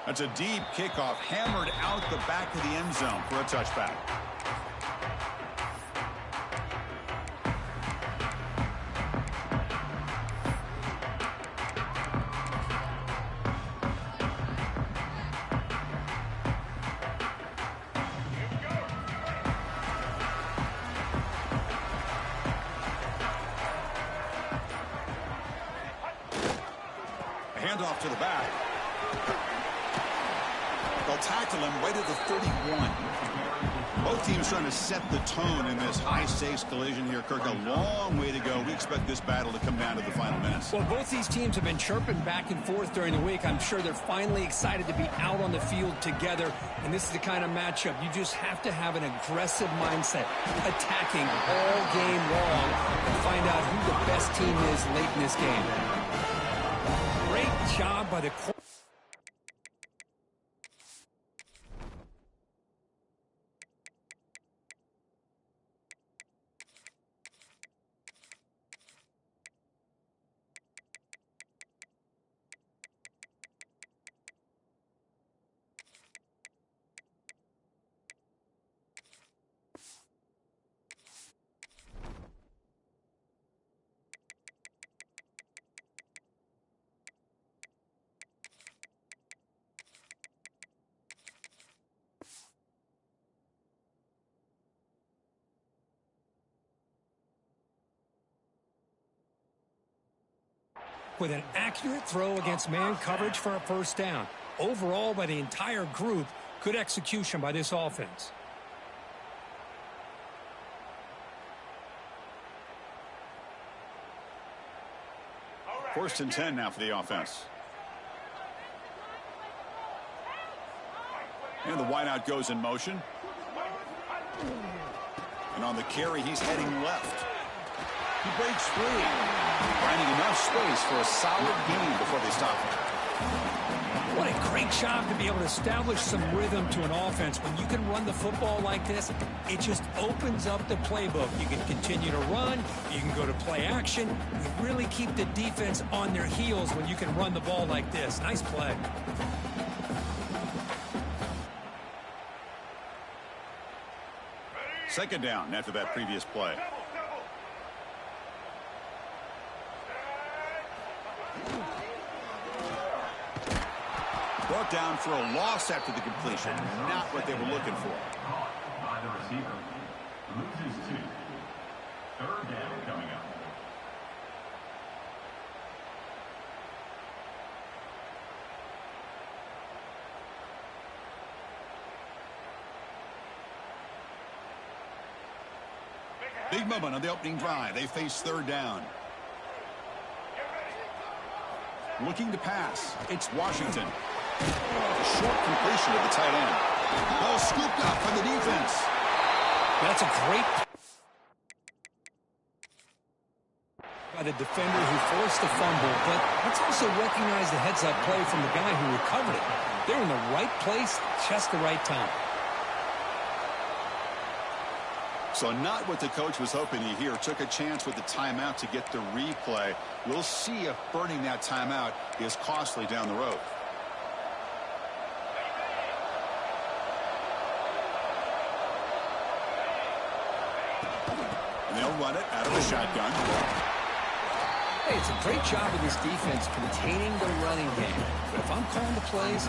That's a deep kickoff, hammered out the back of the end zone for a touchback. Handoff to the back. They'll tackle him right at the 31. Both teams trying to set the tone in this high-stakes collision here. Kirk, a long way to go. We expect this battle to come down to the final minutes. Well, both these teams have been chirping back and forth during the week. I'm sure they're finally excited to be out on the field together. And this is the kind of matchup you just have to have an aggressive mindset, attacking all game long and find out who the best team is late in this game. Great job by the quarterback. With an accurate throw against man coverage for a first down. Overall, by the entire group, good execution by this offense. First and 10 now for the offense. And the wideout goes in motion. And on the carry, he's heading left. He breaks free, finding enough space for a solid gain before they stop him. What a great job to be able to establish some rhythm to an offense. When you can run the football like this, it just opens up the playbook. You can continue to run. You can go to play action. You really keep the defense on their heels when you can run the ball like this. Nice play. Second down after that previous play. Brought down for a loss after the completion. Not what they were looking for. By the receiver. Loses 2. Third down coming up. Big moment on the opening drive. They face third down. Looking to pass. It's Washington. A short completion to the tight end. Ball scooped up by the defense. That's a great by the defender who forced the fumble, but let's also recognize the heads-up play from the guy who recovered it. They're in the right place, just the right time. So not what the coach was hoping to hear. Took a chance with the timeout to get the replay. We'll see if burning that timeout is costly down the road. And they'll run it out of the shotgun. Hey, it's a great job of this defense containing the running game. But if I'm calling the plays,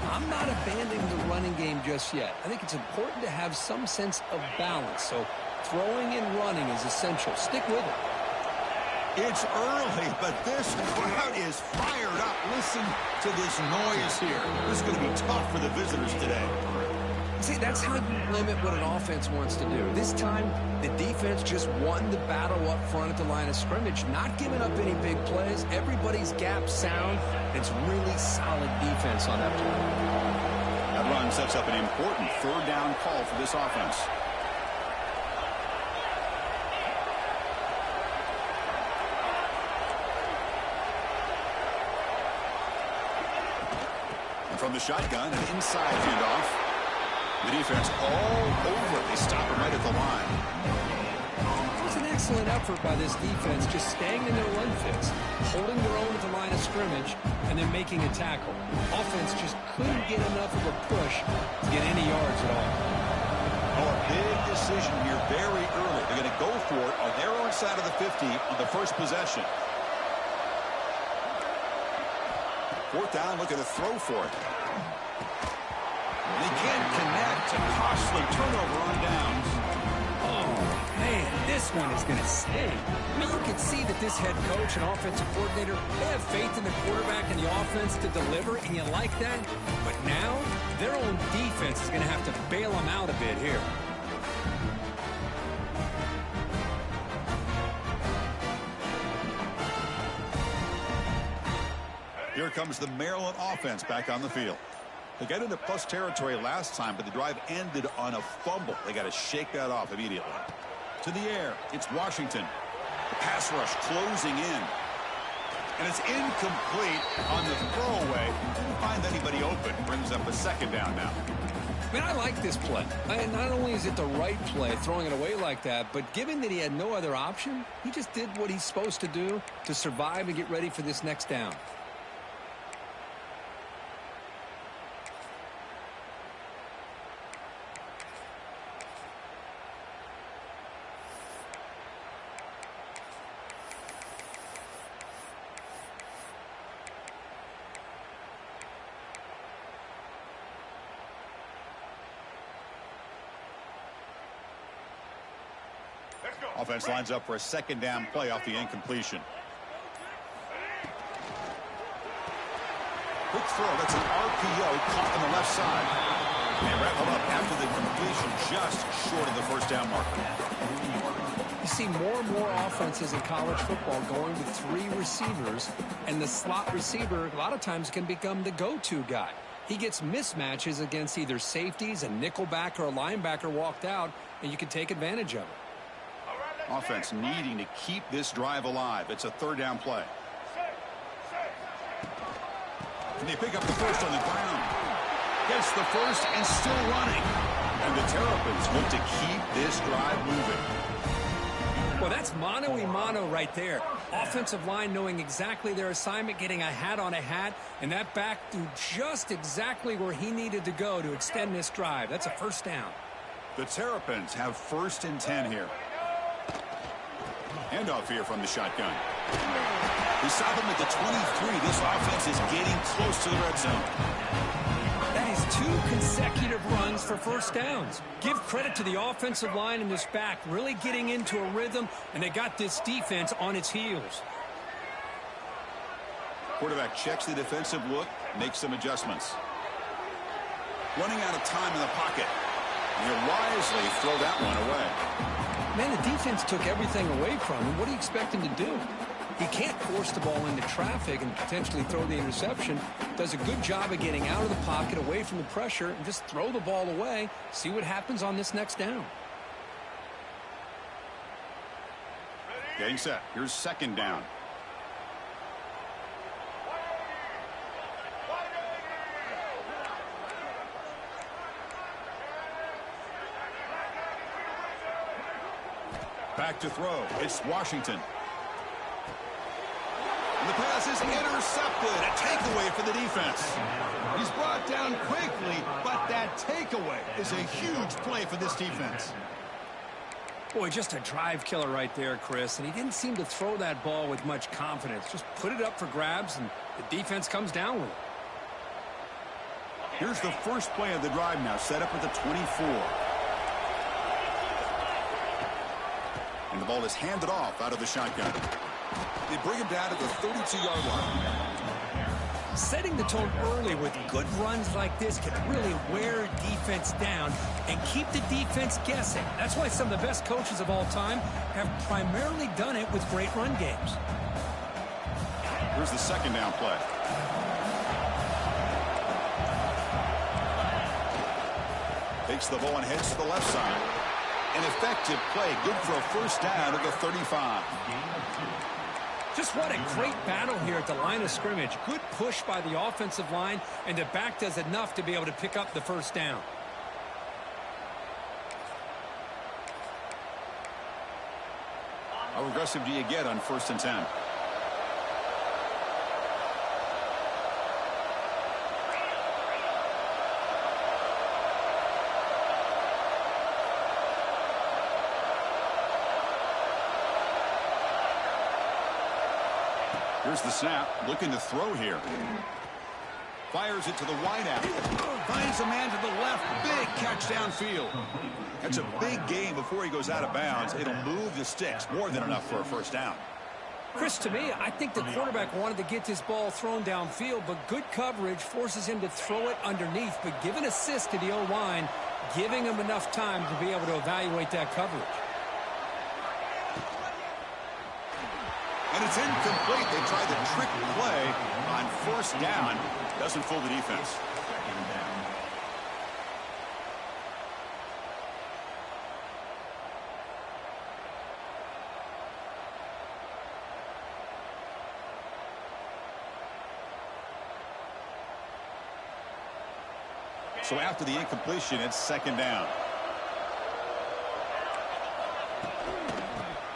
I'm not abandoning the running game just yet. I think it's important to have some sense of balance. So throwing and running is essential. Stick with it. It's early, but this crowd is fired up. Listen to this noise here. This is going to be tough for the visitors today. See, that's how you limit what an offense wants to do. This time, the defense just won the battle up front at the line of scrimmage, not giving up any big plays. Everybody's gap sound. It's really solid defense on that play. That run sets up an important third down call for this offense. And from the shotgun, an inside handoff. The defense all over it. They stop him right at the line. It was an excellent effort by this defense, just staying in their run fits, holding their own at the line of scrimmage, and then making a tackle. Offense just couldn't get enough of a push to get any yards at all. Oh, a big decision here very early. They're going to go for it on their own side of the 50 on the first possession. Fourth down, looking to throw for it. They can't connect. A costly turnover on downs. Oh, man, this one is going to sting. I mean, you can see that this head coach and offensive coordinator, they have faith in the quarterback and the offense to deliver, and you like that. But now, their own defense is going to have to bail them out a bit here. Here comes the Maryland offense back on the field. They got into plus territory last time, but the drive ended on a fumble. They got to shake that off immediately. To the air, it's Washington. The pass rush closing in. And it's incomplete on the throwaway. Didn't find anybody open. Brings up a second down now. I mean, I like this play. And not only is it the right play, throwing it away like that, but given that he had no other option, he just did what he's supposed to do to survive and get ready for this next down. Offense lines up for a second down play off the incompletion. Quick throw. That's an RPO caught on the left side. And wrap it up after the completion just short of the first down marker. You see more and more offenses in college football going with three receivers, and the slot receiver a lot of times can become the go-to guy. He gets mismatches against either safeties, a nickelback, or a linebacker walked out, and you can take advantage of it. Offense needing to keep this drive alive. It's a third down play. And they pick up the first on the ground. Gets the first and still running. And the Terrapins look to keep this drive moving. Well, that's mano-a-mano right there. Offensive line knowing exactly their assignment, getting a hat on a hat, and that back to just exactly where he needed to go to extend this drive. That's a first down. The Terrapins have 1st and 10 here. Handoff here from the shotgun. We stop him at the 23. This offense is getting close to the red zone. That is 2 consecutive runs for first downs. Give credit to the offensive line and this back really getting into a rhythm, and they got this defense on its heels. Quarterback checks the defensive look, makes some adjustments. Running out of time in the pocket. And he'll wisely throw that one away. Man, the defense took everything away from him. What do you expect him to do? He can't force the ball into traffic and potentially throw the interception. Does a good job of getting out of the pocket, away from the pressure, and just throw the ball away. See what happens on this next down. Getting set. Here's second down. Back to throw. It's Washington. And the pass is intercepted. A takeaway for the defense. He's brought down quickly, but that takeaway is a huge play for this defense. Boy, just a drive killer right there, Chris. And he didn't seem to throw that ball with much confidence. Just put it up for grabs, and the defense comes down with it. Here's the first play of the drive now, set up at the 24. And the ball is handed off out of the shotgun. They bring him down to the 32-yard line. Setting the tone early with good runs like this can really wear defense down and keep the defense guessing. That's why some of the best coaches of all time have primarily done it with great run games. Here's the second down play. Takes the ball and heads to the left side. An effective play, good for a first down at the 35. Just what a great battle here at the line of scrimmage. Good push by the offensive line, and the back does enough to be able to pick up the first down. How aggressive do you get on 1st and 10? Here's the snap, looking to throw here. Fires it to the wideout. Finds a man to the left. Big catch downfield. That's a big gain before he goes out of bounds. It'll move the sticks. More than enough for a first down. Chris, to me, I think the quarterback wanted to get this ball thrown downfield, but good coverage forces him to throw it underneath. But give an assist to the O-line, giving him enough time to be able to evaluate that coverage. And it's incomplete. They tried the trick play on 1st down. Doesn't fool the defense. So after the incompletion, it's 2nd down.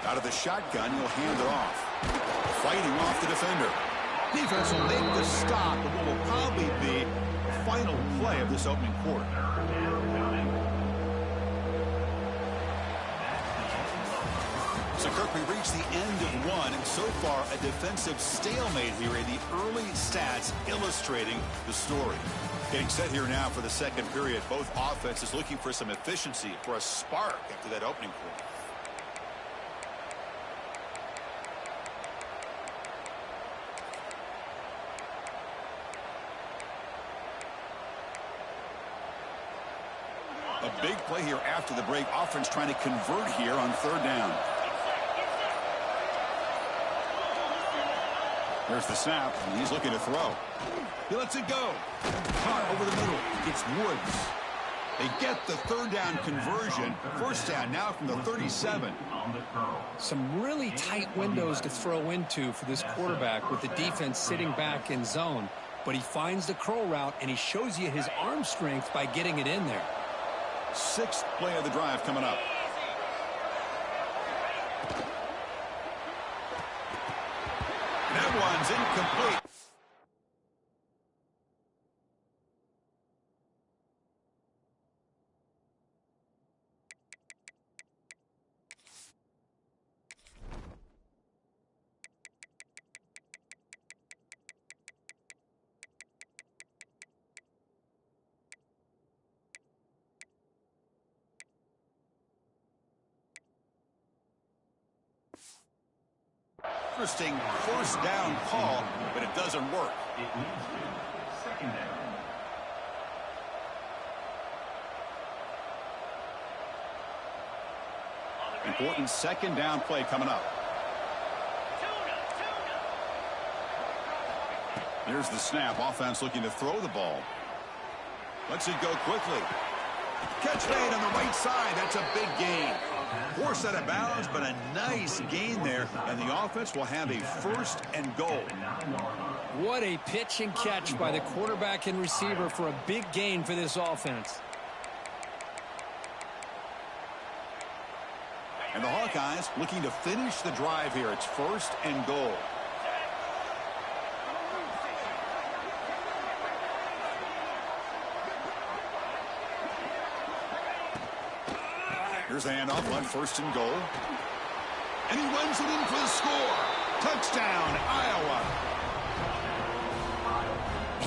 Out of the shotgun, he'll hand it off. Fighting off the defender. Defense will make the stop of what will probably be the final play of this opening quarter. So, Kirk, we reached the end of one, and so far a defensive stalemate here in the early stats illustrating the story. Getting set here now for the 2nd period. Both offenses looking for some efficiency, for a spark after that opening quarter. A big play here after the break. Offense trying to convert here on 3rd down. There's the snap, and he's looking to throw. He lets it go. Caught over the middle. It's Woods. They get the 3rd down conversion. 1st down now from the 37. Some really tight windows to throw into for this quarterback with the defense sitting back in zone. But he finds the curl route, and he shows you his arm strength by getting it in there. 6th play of the drive coming up. That one's incomplete. Interesting 1st down call, but it doesn't work. It leads to 2nd down. Important 2nd down play coming up. Here's the snap. Offense looking to throw the ball. Lets it go quickly. Catch made on the right side. That's a big gain. Forced out of bounds, but a nice gain there, and the offense will have a 1st and goal. What a pitch and catch by the quarterback and receiver for a big gain for this offense. And the Hawkeyes looking to finish the drive here. It's 1st and goal. Here's the handoff on 1st and goal. And he runs it in for the score. Touchdown, Iowa.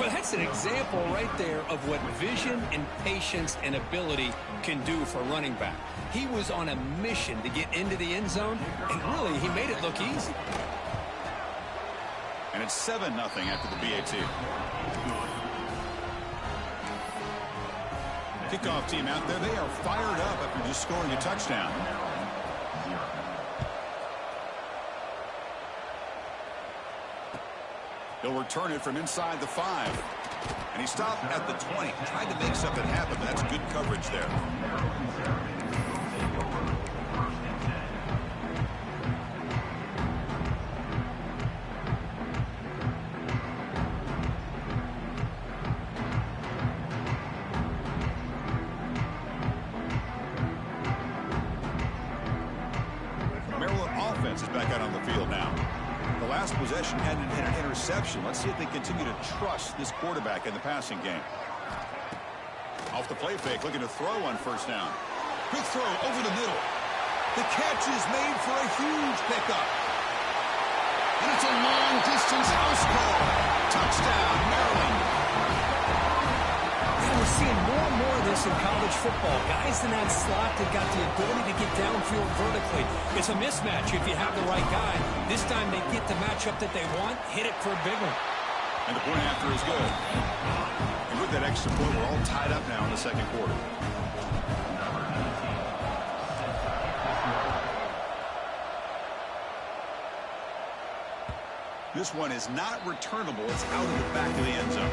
Well, that's an example right there of what vision and patience and ability can do for a running back. He was on a mission to get into the end zone, and really, he made it look easy. And it's 7-0 after the BAT. Kickoff team out there. They are fired up after just scoring a touchdown. He'll return it from inside the 5. And he stopped at the 20. Tried to make something happen, but that's good coverage there. offense is back out on the field now. The last possession ended in an interception. Let's see if they continue to trust this quarterback in the passing game. Off the play fake, looking to throw on first down. Quick throw over the middle. The catch is made for a huge pickup. And it's a long-distance house call. Touchdown, Maryland. Yeah, we're seeing more and more of this in college football. Guys in that slot that got the ability to get downfield vertically. It's a mismatch if you have the right guy. This time they get the matchup that they want, hit it for a big one. And the point after is good. And with that extra point, we're all tied up now in the second quarter. This one is not returnable. It's out of the back of the end zone.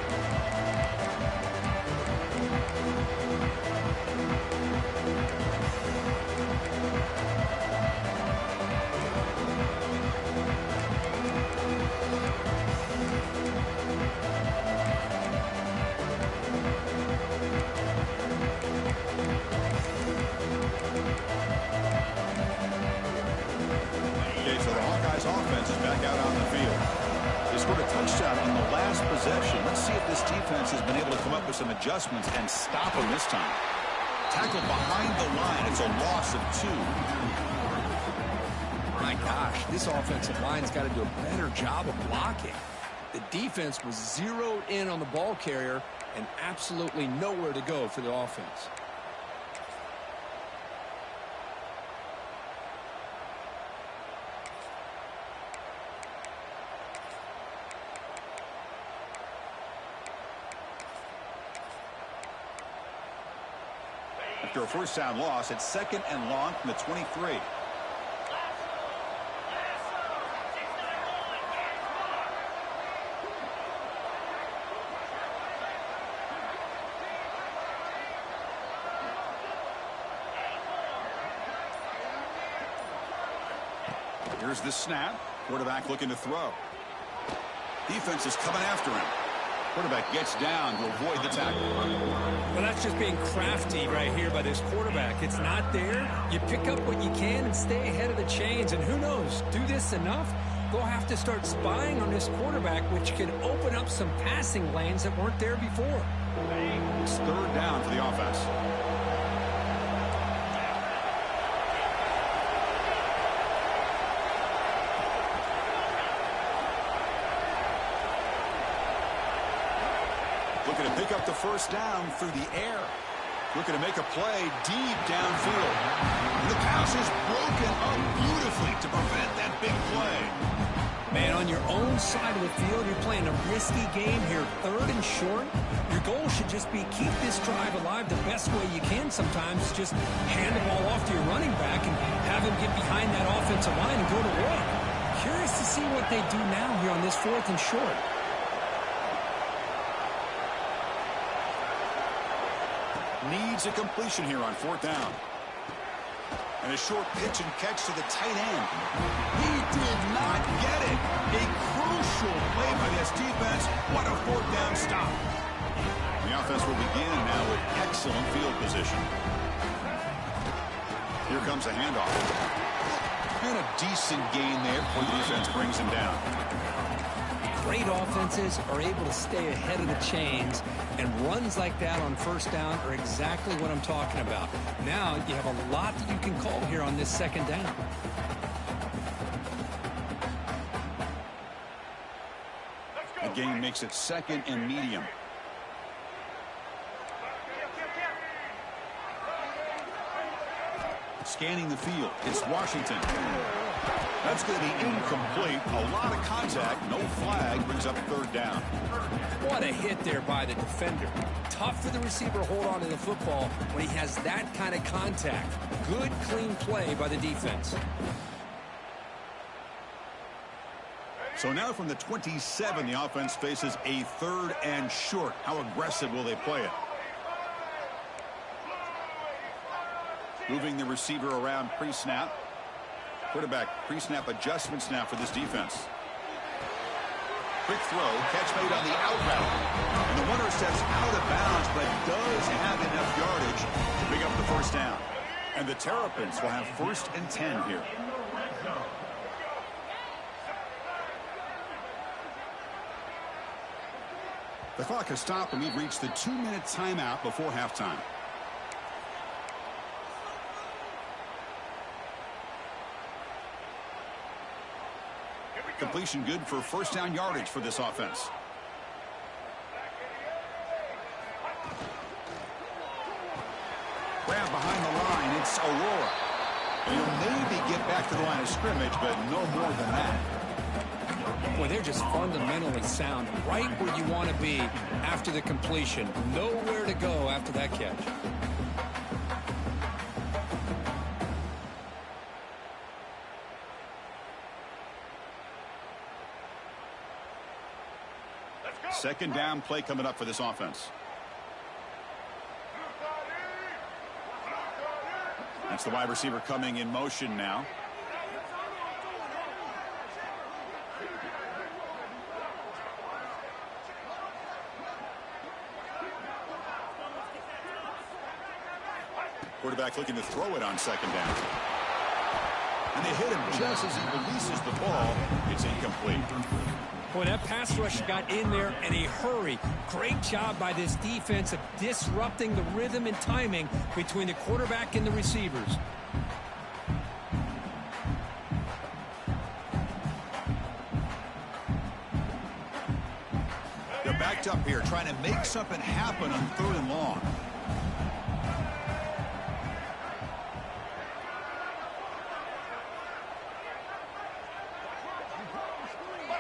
Okay, so the Hawkeyes offense is back out on the field. They scored a touchdown on the last possession. Let's see if this defense has been able to come up with some adjustments and stop them this time. Tackled behind the line. It's a loss of 2. My gosh, this offensive line's got to do a better job of blocking. The defense was zeroed in on the ball carrier and absolutely nowhere to go for the offense. After a first down loss, it's 2nd and long from the 23. Here's the snap. Quarterback looking to throw. Defense is coming after him. Quarterback gets down to avoid the tackle. Well, that's just being crafty right here by this quarterback. It's not there. You pick up what you can and stay ahead of the chains. And who knows, do this enough, they'll have to start spying on this quarterback, which can open up some passing lanes that weren't there before. It's 3rd down for the offense. Looking to pick up the first down through the air. Looking to make a play deep downfield. And the pass is broken up beautifully to prevent that big play. Man, on your own side of the field, you're playing a risky game here. 3rd and short. Your goal should just be keep this drive alive the best way you can sometimes. Just hand the ball off to your running back and have him get behind that offensive line and go to work. Curious to see what they do now here on this 4th and short. Needs a completion here on 4th down. And a short pitch and catch to the tight end. He did not get it. A crucial play by this defense. What a 4th down stop. The offense will begin now with excellent field position. Here comes a handoff. And a decent gain there before the defense brings him down. Great offenses are able to stay ahead of the chains, and runs like that on first down are exactly what I'm talking about. Now you have a lot that you can call here on this 2nd down. The game makes it 2nd and medium. Scanning the field, it's Washington. That's going to be incomplete. A lot of contact, no flag, brings up 3rd down. What a hit there by the defender. Tough for the receiver to hold on to the football when he has that kind of contact. Good, clean play by the defense. So now from the 27, the offense faces a 3rd and short. How aggressive will they play it? Moving the receiver around pre-snap. Quarterback pre-snap adjustments now for this defense. Quick throw, catch made on the out route. And the runner steps out of bounds, but does have enough yardage to pick up the first down. And the Terrapins will have 1st and 10 here. The clock has stopped, and we've reached the 2-minute timeout before halftime. Completion good for first down yardage for this offense. Grab behind the line. It's Aurora. He'll maybe get back to the line of scrimmage, but no more than that. Boy, they're just fundamentally sound, right where you want to be after the completion. Nowhere to go after that catch. Second down play coming up for this offense. That's the wide receiver coming in motion now. Quarterback looking to throw it on second down. And they hit him just as he releases the ball. It's incomplete. Boy, that pass rush got in there in a hurry. Great job by this defense of disrupting the rhythm and timing between the quarterback and the receivers. They're backed up here trying to make something happen on 3rd and long.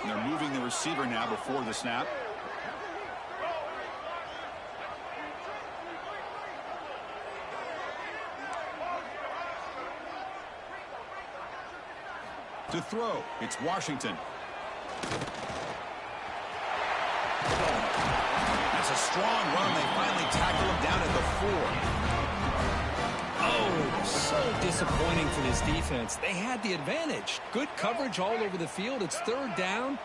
And they're moving the receiver now before the snap. To throw, it's Washington. That's a strong run. They finally tackle him down at the 4. Oh, so disappointing for this defense. They had the advantage. Good coverage all over the field. It's 3rd down,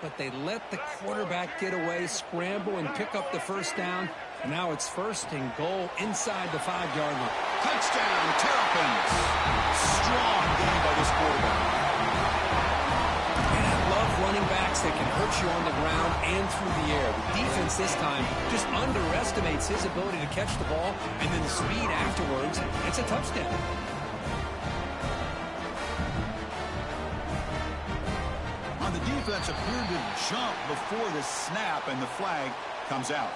but they let the quarterback get away, scramble, and pick up the first down. And now it's 1st and goal inside the 5-yard line. Touchdown, Terrapins. Strong game by this quarterback. And I love running backs that can hurt you on the ground and through the air. The defense this time just underestimates his ability to catch the ball, and then the speed afterwards. It's a touchdown. On the defense appeared to jump before the snap, and the flag comes out.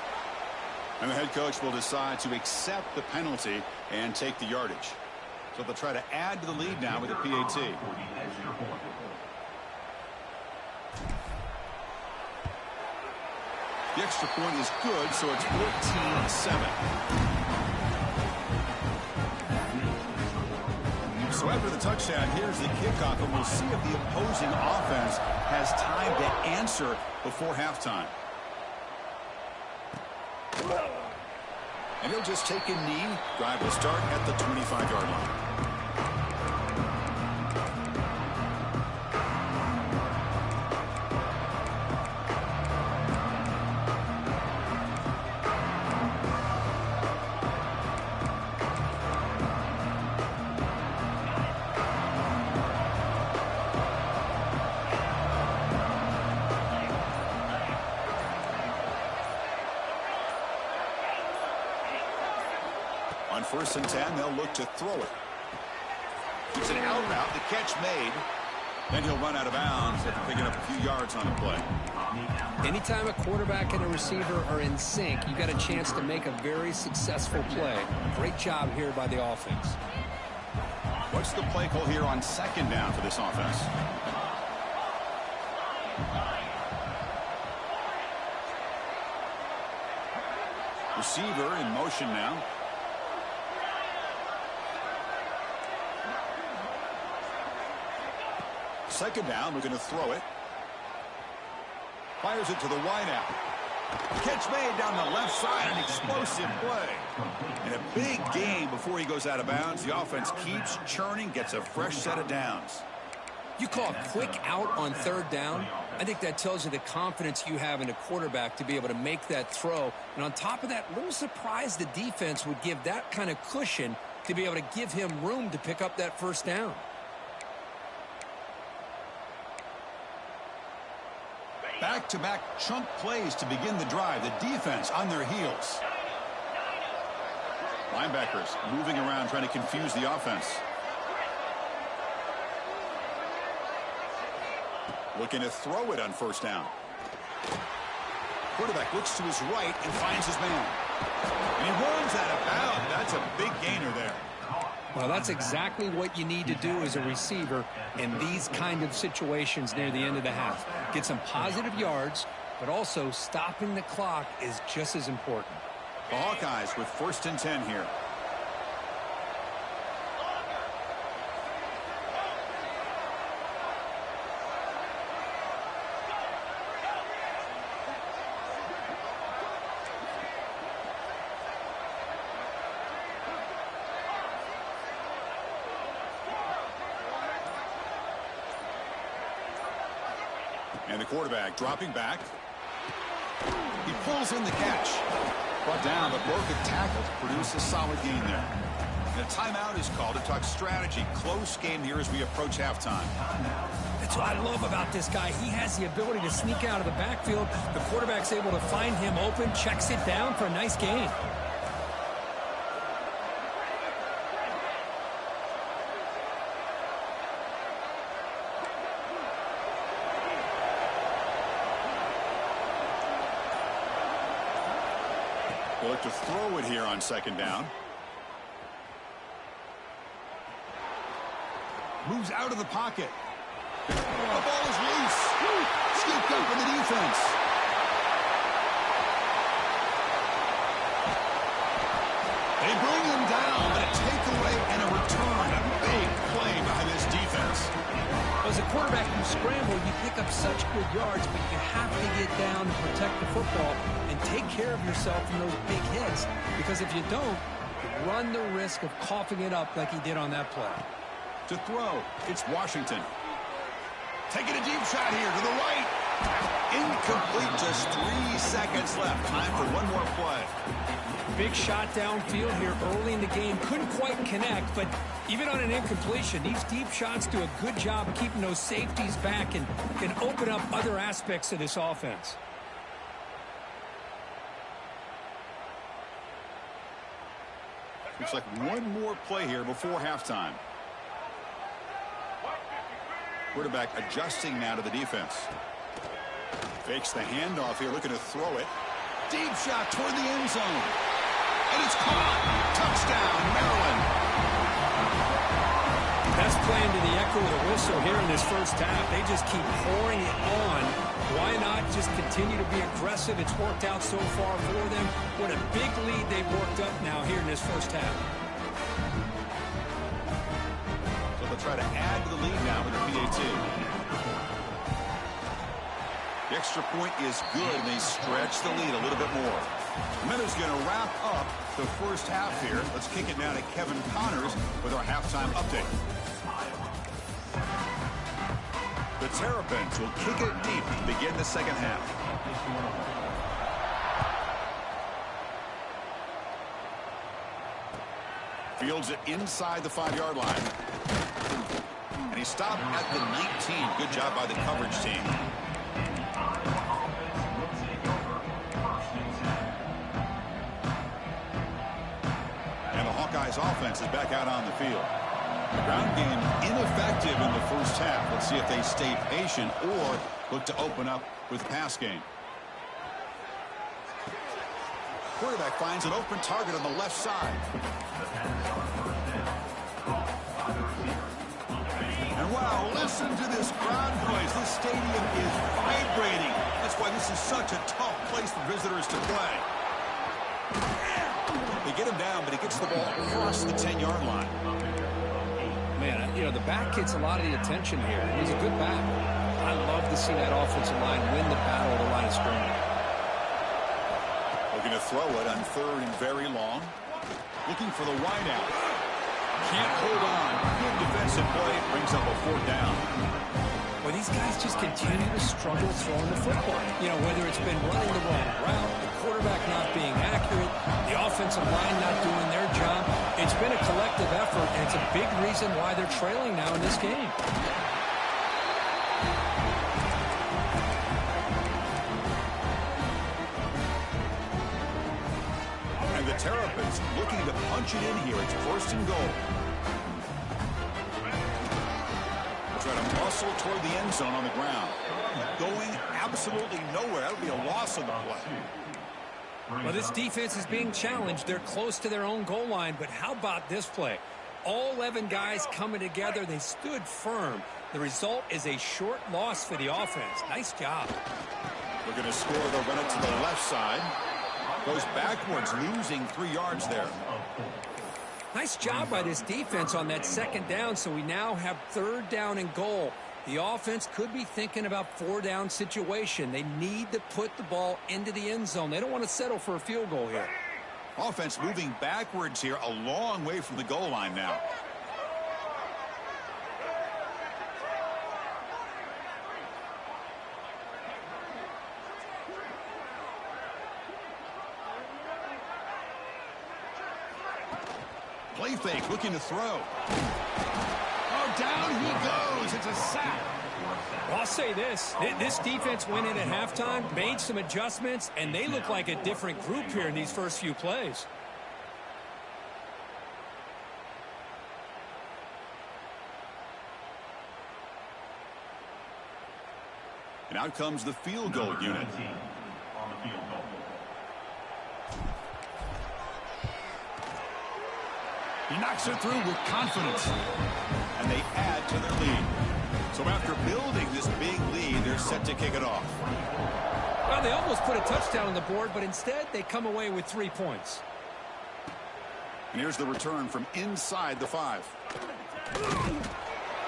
And the head coach will decide to accept the penalty and take the yardage. So they'll try to add to the lead now with a PAT. The extra point is good, so it's 14-7. So after the touchdown, here's the kickoff, and we'll see if the opposing offense has time to answer before halftime. And he'll just take a knee. Drive will start at the 25-yard line. On 1st and 10, they'll look to throw it. It's an out route. The catch made. Then he'll run out of bounds after picking up a few yards on the play. Anytime a quarterback and a receiver are in sync, you got a chance to make a very successful play. Great job here by the offense. What's the play call here on 2nd down for this offense? Receiver in motion now. Second down, we're going to throw it. Fires it to the wideout. Catch made down the left side, an explosive play. And a big gain before he goes out of bounds. The offense keeps churning, gets a fresh set of downs. You call a quick out on 3rd down. I think that tells you the confidence you have in a quarterback to be able to make that throw. And on top of that, a little surprised the defense would give that kind of cushion to be able to give him room to pick up that first down. Back-to-back chunk plays to begin the drive. The defense on their heels. Linebackers moving around trying to confuse the offense. Looking to throw it on first down. Quarterback looks to his right and finds his man. And he runs out of bounds. That's a big gainer there. Well, that's exactly what you need to do as a receiver in these kind of situations near the end of the half. Get some positive yards, but also stopping the clock is just as important. The Hawkeyes with 1st and 10 here. And the quarterback dropping back. He pulls in the catch. Brought down, but broke a tackle to produce a solid gain there. And a timeout is called to talk strategy. Close game here as we approach halftime. That's what I love about this guy. He has the ability to sneak out of the backfield. The quarterback's able to find him open, checks it down for a nice gain. They look to throw it here on 2nd down. Moves out of the pocket. The ball is loose. Scooped up in the defense. They bring him down, but a takeaway and a return. A big play by this defense. As a quarterback, you scramble, you pick up such good yards, but you have to get down and protect the football and take care of yourself from those big hits. Because if you don't, you run the risk of coughing it up like he did on that play. To throw, it's Washington. Taking a deep shot here to the right. Incomplete, just 3 seconds left. Time for one more play. Big shot downfield here early in the game. Couldn't quite connect, but even on an incompletion, these deep shots do a good job of keeping those safeties back and can open up other aspects of this offense. Looks like one more play here before halftime. Quarterback adjusting now to the defense. Fakes the handoff here, looking to throw it. Deep shot toward the end zone. And it's caught. Touchdown, Maryland. That's playing to the echo of the whistle here in this first half. They just keep pouring it on. Why not just continue to be aggressive? It's worked out so far for them. What a big lead they've worked up now here in this first half. So they'll try to add to the lead now with the PAT. The extra point is good, and they stretch the lead a little bit more. Minutes going to wrap up the first half here. Let's kick it now to Kevin Connors with our halftime update. The Terrapins will kick it deep to begin the second half. Fields it inside the 5-yard line. And he stopped at the 19. Good job by the coverage team. And the Hawkeyes offense is back out on the field. The ground game ineffective in the first half. Let's see if they stay patient or look to open up with the pass game. Quarterback finds an open target on the left side. And wow, listen to this crowd noise. This stadium is vibrating. That's why this is such a tough place for visitors to play. They get him down, but he gets the ball across the 10-yard line. Man, you know, the back gets a lot of the attention here. He's a good back. I love to see that offensive line win the battle at the line of scrimmage. Looking to throw it on 3rd and very long. Looking for the wideout. Can't hold on. Good defensive play. Brings up a 4th down. Well, these guys just continue to struggle throwing the football. You know, whether it's been running the wrong route, the quarterback not being accurate, the offensive line not doing their job. It's been a collective effort, and it's a big reason why they're trailing now in this game. punch it in here. It's 1st and goal. Try to muscle toward the end zone on the ground. Going absolutely nowhere. That'll be a loss on the play. Well, this defense is being challenged. They're close to their own goal line, but how about this play? All 11 guys coming together. They stood firm. The result is a short loss for the offense. Nice job. We're going to score. They'll run it to the left side. Goes backwards, losing 3 yards there. Nice job by this defense on that 2nd down, so we now have 3rd down and goal. The offense could be thinking about 4-down situation. They need to put the ball into the end zone. They don't want to settle for a field goal here. Offense moving backwards here, a long way from the goal line now. Play fake, looking to throw. Oh, down he goes. It's a sack. Well, I'll say this. This defense went in at halftime, made some adjustments, and they look like a different group here in these first few plays. And out comes the field goal unit. He knocks it through with confidence. And they add to their lead. So after building this big lead, they're set to kick it off. Well, they almost put a touchdown on the board, but instead they come away with 3 points. And here's the return from inside the 5.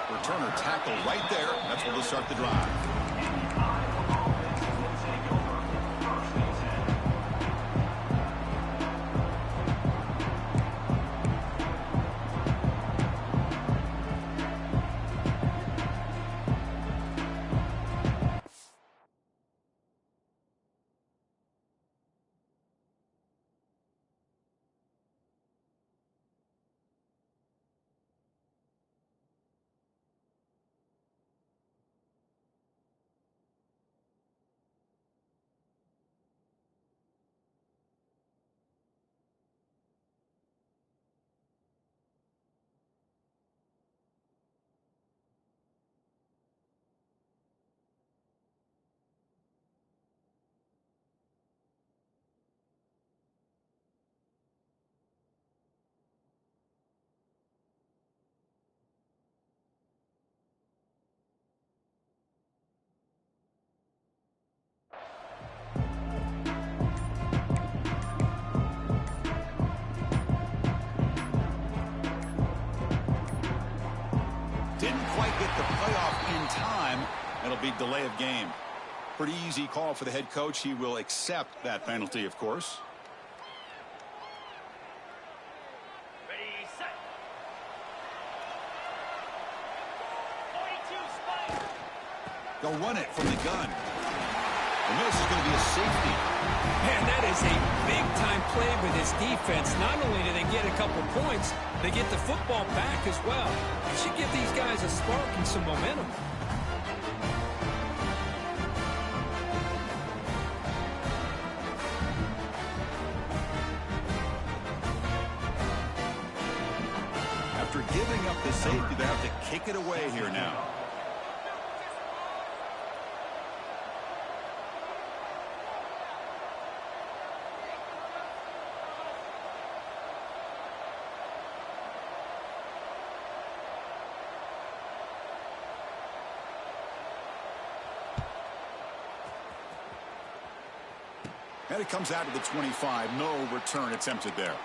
Returner tackle right there. That's where they'll start the drive. Didn't quite get the playoff in time. It'll be delay of game. Pretty easy call for the head coach. He will accept that penalty, of course. Ready, set. 42 spike. They'll run it from the gun. And this is going to be a safety. Man, that is a big-time play with this defense. Not only do they get a couple points, they get the football back as well. It should give these guys a spark and some momentum. After giving up the safety, they have to kick it away here now. And it comes out to the 25. No return attempted there.